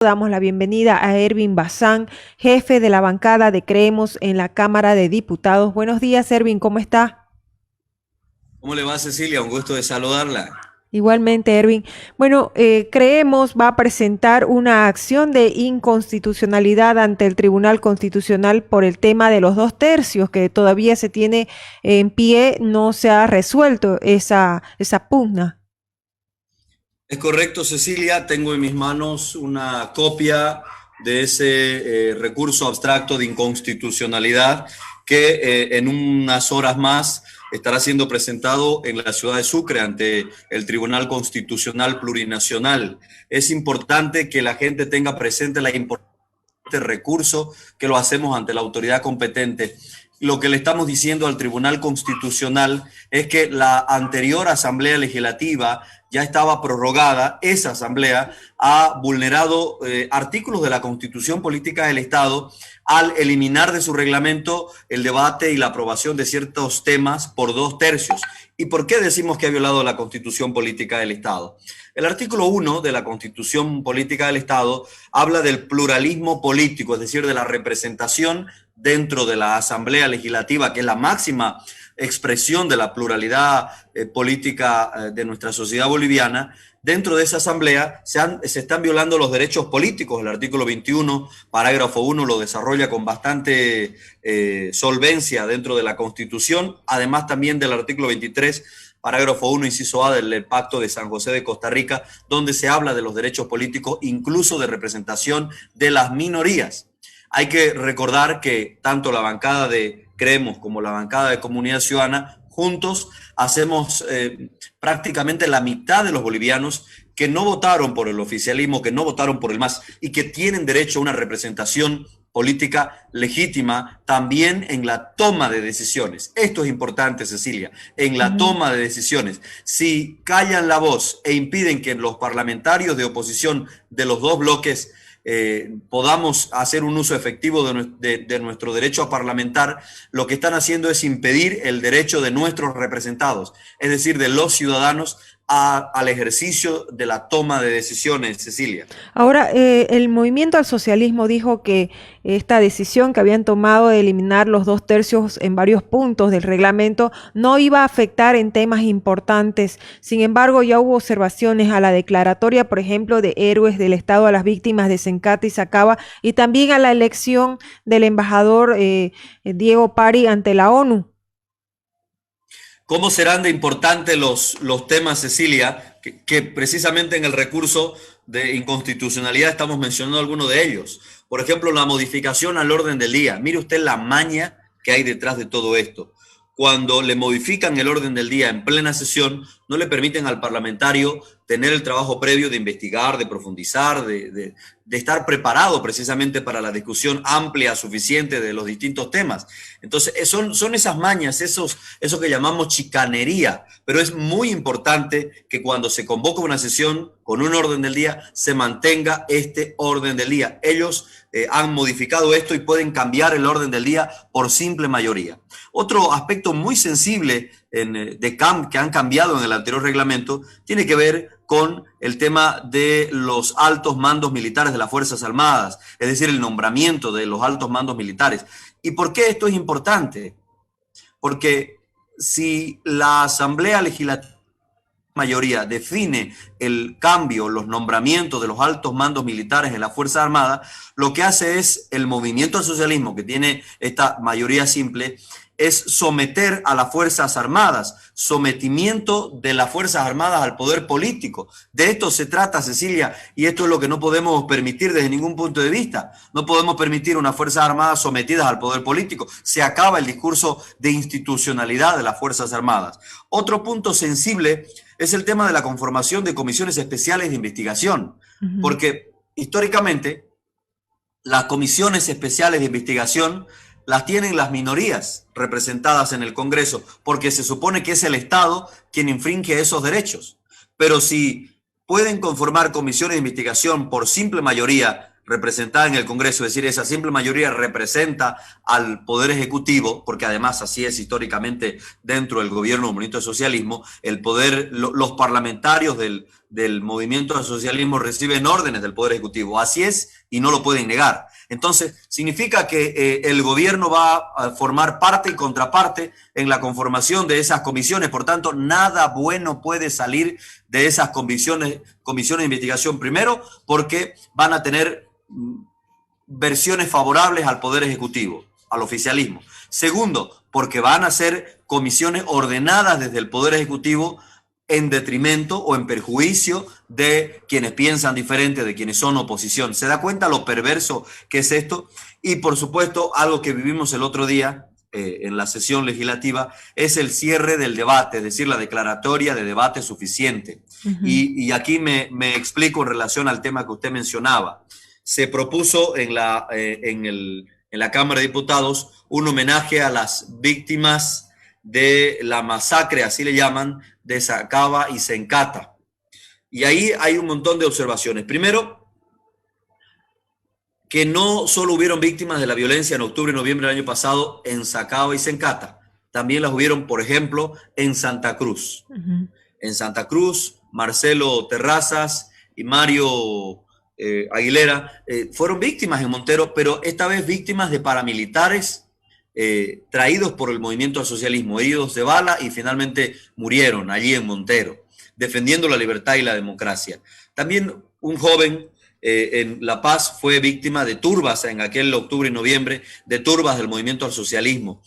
Damos la bienvenida a Ervin Bazán, jefe de la bancada de Creemos en la Cámara de Diputados. Buenos días, Ervin, ¿cómo está? ¿Cómo le va, Cecilia? Un gusto de saludarla. Igualmente, Ervin. Bueno, Creemos va a presentar una acción de inconstitucionalidad ante el Tribunal Constitucional por el tema de los 2/3 que todavía se tiene en pie, no se ha resuelto esa pugna. Es correcto, Cecilia. Tengo en mis manos una copia de ese recurso abstracto de inconstitucionalidad que en unas horas más estará siendo presentado en la ciudad de Sucre ante el Tribunal Constitucional Plurinacional. Es importante que la gente tenga presente la importancia de este recurso, que lo hacemos ante la autoridad competente. Lo que le estamos diciendo al Tribunal Constitucional es que la anterior Asamblea Legislativa ya estaba prorrogada. Esa Asamblea ha vulnerado artículos de la Constitución Política del Estado al eliminar de su reglamento el debate y la aprobación de ciertos temas por 2/3. ¿Y por qué decimos que ha violado la Constitución Política del Estado? El artículo 1 de la Constitución Política del Estado habla del pluralismo político, es decir, de la representación dentro de la Asamblea Legislativa, que es la máxima expresión de la pluralidad política de nuestra sociedad boliviana. Dentro de esa asamblea se están violando los derechos políticos. El artículo 21, parágrafo 1, lo desarrolla con bastante solvencia dentro de la Constitución, además también del artículo 23, parágrafo 1, inciso A del Pacto de San José de Costa Rica, donde se habla de los derechos políticos, incluso de representación de las minorías. Hay que recordar que tanto la bancada de Creemos como la bancada de Comunidad Ciudadana, juntos hacemos prácticamente la mitad de los bolivianos que no votaron por el oficialismo, que no votaron por el MAS y que tienen derecho a una representación política legítima también en la toma de decisiones. Esto es importante, Cecilia, en la toma de decisiones. Si callan la voz e impiden que los parlamentarios de oposición de los dos bloques podamos hacer un uso efectivo de nuestro derecho a parlamentar, lo que están haciendo es impedir el derecho de nuestros representados, es decir, de los ciudadanos, al ejercicio de la toma de decisiones, Cecilia. Ahora, el movimiento al socialismo dijo que esta decisión que habían tomado de eliminar los 2/3 en varios puntos del reglamento no iba a afectar en temas importantes. Sin embargo, ya hubo observaciones a la declaratoria, por ejemplo, de héroes del Estado a las víctimas de Sencata y Sacaba, y también a la elección del embajador Diego Pari ante la ONU. ¿Cómo serán de importantes los temas, Cecilia? Que precisamente en el recurso de inconstitucionalidad estamos mencionando algunos de ellos. Por ejemplo, la modificación al orden del día. Mire usted la maña que hay detrás de todo esto. Cuando le modifican el orden del día en plena sesión, no le permiten al parlamentario tener el trabajo previo de investigar, de profundizar, de estar preparado precisamente para la discusión amplia, suficiente de los distintos temas. Entonces, son esas mañas, eso que llamamos chicanería, pero es muy importante que cuando se convoca una sesión con un orden del día, se mantenga este orden del día. Ellos han modificado esto y pueden cambiar el orden del día por simple mayoría. Otro aspecto muy sensible que han cambiado en el anterior reglamento tiene que ver con el tema de los altos mandos militares de las Fuerzas Armadas, es decir, el nombramiento de los altos mandos militares. ¿Y por qué esto es importante? Porque si la Asamblea Legislativa mayoría define el cambio, los nombramientos de los altos mandos militares en la Fuerza Armada, lo que hace es el movimiento al socialismo, que tiene esta mayoría simple, es someter a las Fuerzas Armadas, sometimiento de las Fuerzas Armadas al poder político. De esto se trata, Cecilia, y esto es lo que no podemos permitir desde ningún punto de vista. No podemos permitir unas Fuerzas Armadas sometidas al poder político. Se acaba el discurso de institucionalidad de las Fuerzas Armadas. Otro punto sensible es el tema de la conformación de comisiones especiales de investigación, porque históricamente las comisiones especiales de investigación las tienen las minorías representadas en el Congreso, porque se supone que es el Estado quien infringe esos derechos. Pero si pueden conformar comisiones de investigación por simple mayoría representada en el Congreso, es decir, esa simple mayoría representa al Poder Ejecutivo, porque además así es históricamente dentro del gobierno del movimiento del socialismo, los parlamentarios del movimiento al socialismo reciben órdenes del Poder Ejecutivo. Así es y no lo pueden negar. Entonces, significa que el gobierno va a formar parte y contraparte en la conformación de esas comisiones. Por tanto, nada bueno puede salir de esas comisiones de investigación. Primero, porque van a tener versiones favorables al Poder Ejecutivo, al oficialismo. Segundo, porque van a ser comisiones ordenadas desde el Poder Ejecutivo en detrimento o en perjuicio de quienes piensan diferente, de quienes son oposición. ¿Se da cuenta lo perverso que es esto? Y por supuesto, algo que vivimos el otro día en la sesión legislativa es el cierre del debate, es decir, la declaratoria de debate suficiente. Y aquí me explico en relación al tema que usted mencionaba. Se propuso en la Cámara de Diputados un homenaje a las víctimas de la masacre, así le llaman, de Sacaba y Sencata. Y ahí hay un montón de observaciones. Primero, que no solo hubieron víctimas de la violencia en octubre y noviembre del año pasado en Sacaba y Sencata, también las hubieron, por ejemplo, en Santa Cruz. En Santa Cruz, Marcelo Terrazas y Mario Aguilera fueron víctimas en Montero, pero esta vez víctimas de paramilitares traídos por el movimiento al socialismo, heridos de bala y finalmente murieron allí en Montero, defendiendo la libertad y la democracia. También un joven en La Paz fue víctima de turbas en aquel octubre y noviembre, de turbas del movimiento al socialismo.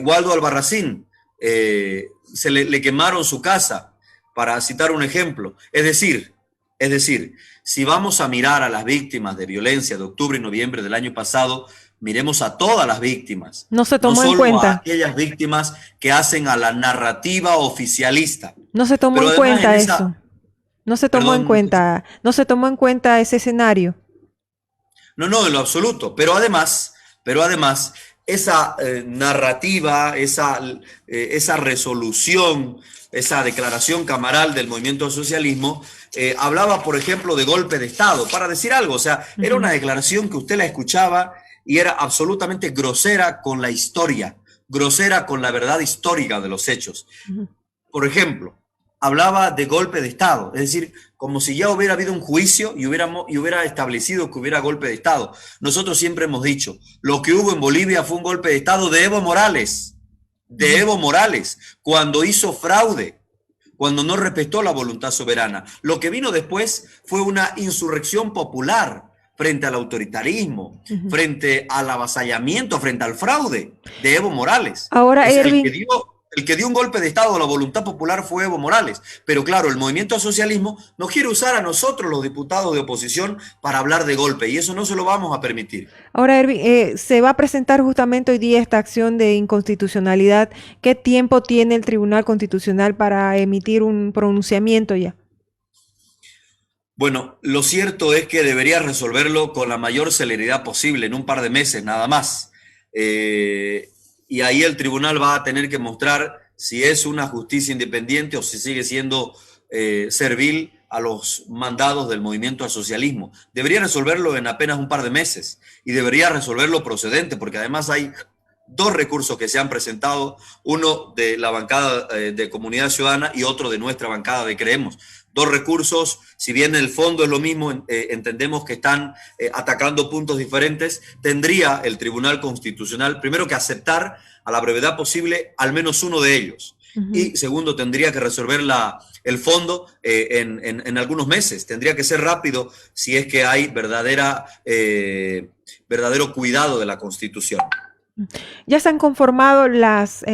Waldo Albarracín, le quemaron su casa, para citar un ejemplo. Es decir, si vamos a mirar a las víctimas de violencia de octubre y noviembre del año pasado, miremos a todas las víctimas. No se tomó en solo cuenta. A aquellas víctimas que hacen a la narrativa oficialista. No se tomó en cuenta eso. No se tomó en cuenta. No se tomó en cuenta ese escenario. No, en lo absoluto. Pero además, esa narrativa, esa resolución, esa declaración camaral del movimiento al socialismo, hablaba, por ejemplo, de golpe de Estado, para decir algo. O sea, era una declaración que usted la escuchaba y era absolutamente grosera con la historia, grosera con la verdad histórica de los hechos. Por ejemplo, hablaba de golpe de Estado, es decir, como si ya hubiera habido un juicio y hubiera establecido que hubiera golpe de Estado. Nosotros siempre hemos dicho, lo que hubo en Bolivia fue un golpe de Estado de Evo Morales, cuando hizo fraude, cuando no respetó la voluntad soberana. Lo que vino después fue una insurrección popular frente al autoritarismo, frente al avasallamiento, frente al fraude de Evo Morales. Ahora, Erwin, el que dio un golpe de Estado a la voluntad popular fue Evo Morales. Pero claro, el movimiento al socialismo nos quiere usar a nosotros, los diputados de oposición, para hablar de golpe, y eso no se lo vamos a permitir. Ahora, Erwin, se va a presentar justamente hoy día esta acción de inconstitucionalidad. ¿Qué tiempo tiene el Tribunal Constitucional para emitir un pronunciamiento ya? Bueno, lo cierto es que debería resolverlo con la mayor celeridad posible, en un par de meses nada más. Y ahí el tribunal va a tener que mostrar si es una justicia independiente o si sigue siendo servil a los mandados del movimiento al socialismo. Debería resolverlo en apenas un par de meses y debería resolverlo procedente, porque además hay dos recursos que se han presentado, uno de la bancada de Comunidad Ciudadana y otro de nuestra bancada de Creemos. Dos recursos, si bien en el fondo es lo mismo, entendemos que están atacando puntos diferentes. Tendría el Tribunal Constitucional primero que aceptar a la brevedad posible al menos uno de ellos. Y segundo, tendría que resolver el fondo en algunos meses. Tendría que ser rápido si es que hay verdadero cuidado de la Constitución. Ya se han conformado las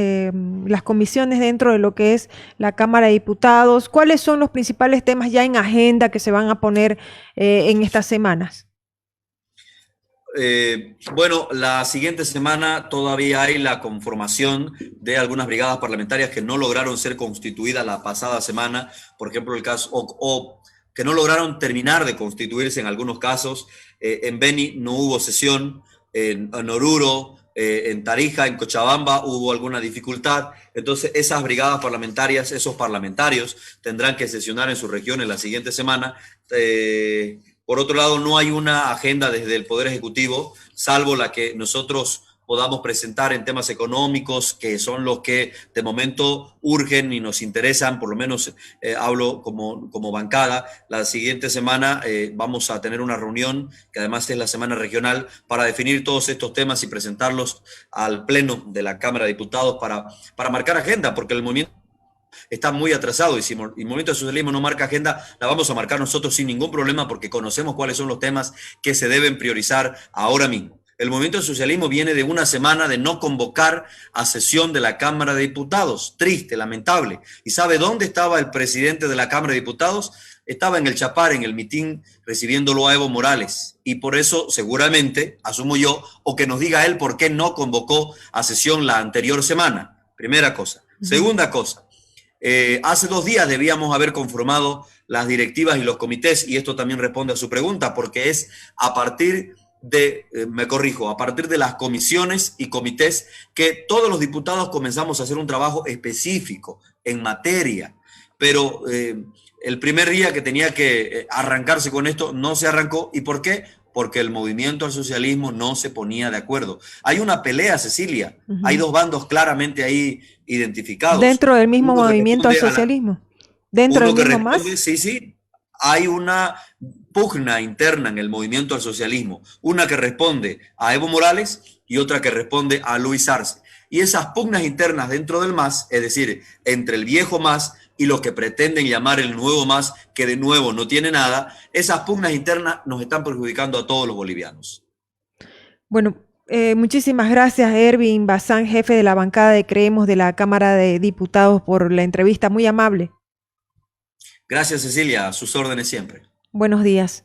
comisiones dentro de lo que es la Cámara de Diputados. ¿Cuáles son los principales temas ya en agenda que se van a poner en estas semanas? Bueno, la siguiente semana todavía hay la conformación de algunas brigadas parlamentarias que no lograron ser constituidas la pasada semana, por ejemplo, el caso, o que no lograron terminar de constituirse en algunos casos. En Beni no hubo sesión, en Oruro, en Tarija, en Cochabamba hubo alguna dificultad. Entonces esas brigadas parlamentarias, esos parlamentarios tendrán que sesionar en sus regiones la siguiente semana. Por otro lado, no hay una agenda desde el Poder Ejecutivo, salvo la que nosotros podamos presentar en temas económicos, que son los que de momento urgen y nos interesan, por lo menos hablo como bancada. La siguiente semana vamos a tener una reunión, que además es la semana regional, para definir todos estos temas y presentarlos al Pleno de la Cámara de Diputados para marcar agenda, porque el movimiento está muy atrasado, y si el Movimiento del Socialismo no marca agenda, la vamos a marcar nosotros sin ningún problema, porque conocemos cuáles son los temas que se deben priorizar ahora mismo. El Movimiento del Socialismo viene de una semana de no convocar a sesión de la Cámara de Diputados. Triste, lamentable. ¿Y sabe dónde estaba el presidente de la Cámara de Diputados? Estaba en el Chapar, en el mitin, recibiéndolo a Evo Morales. Y por eso, seguramente, asumo yo, o que nos diga él por qué no convocó a sesión la anterior semana. Primera cosa. Segunda cosa. Hace 2 días debíamos haber conformado las directivas y los comités, y esto también responde a su pregunta, porque es a partir de, a partir de las comisiones y comités que todos los diputados comenzamos a hacer un trabajo específico en materia. Pero el primer día que tenía que arrancarse con esto no se arrancó. ¿Y por qué? Porque el Movimiento al Socialismo no se ponía de acuerdo. Hay una pelea, Cecilia. Hay 2 bandos claramente ahí identificados. Dentro del mismo Movimiento al Socialismo. Dentro del mismo MAS. Sí. Hay una pugna interna en el Movimiento al Socialismo. Una que responde a Evo Morales y otra que responde a Luis Arce. Y esas pugnas internas dentro del MAS, es decir, entre el viejo MAS y los que pretenden llamar el nuevo MAS, que de nuevo no tiene nada, esas pugnas internas nos están perjudicando a todos los bolivianos. Bueno, muchísimas gracias, Ervin Bazán, jefe de la bancada de Creemos de la Cámara de Diputados, por la entrevista. Muy amable. Gracias, Cecilia. A sus órdenes siempre. Buenos días.